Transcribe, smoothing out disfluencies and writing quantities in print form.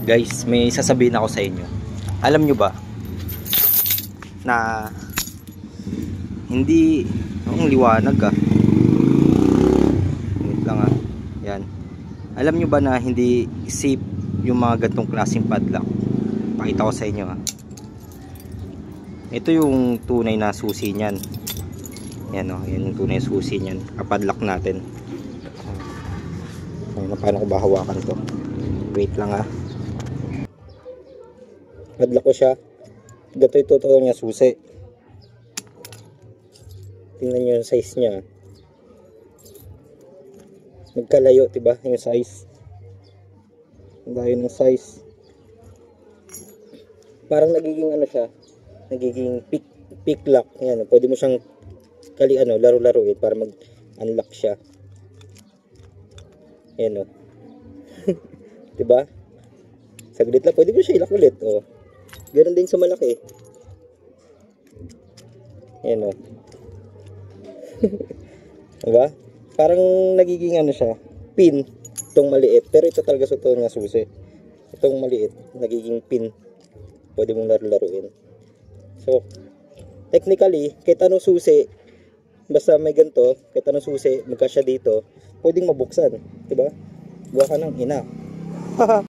Guys, may sasabihin ako sa inyo. Alam nyo ba na hindi ang liwanag wait lang yan. Alam nyo ba na hindi safe yung mga gantong klaseng padlock? Pakita ko sa inyo Ito yung tunay na susi niyan. Yan yan yung tunay na susi niyan. Padlock natin. Paano ko ba hawakan to? Wait lang Padlock ko siya. Ito yung totoo niya susi. Tingnan nyo yung size niya. Magkalayo, diba? Yung size. Dahil ng size. Parang nagiging siya. Nagiging pick lock. Yan, pwede mo siyang laro-laruin para mag-unlock siya. Yan diba? Saglit lang, pwede mo siya ilak ulit. Ganun din sa malaki. Yan diba? Parang nagiging siya, pin itong maliit, pero ito talaga sa nga susi. Itong maliit, nagiging pin. Pwede mong laro-laruin. So, technically, kahit anong susi, basta may ganito, kahit anong susi, magkasya dito, pwedeng mabuksan. Diba? Buha ka ng ina.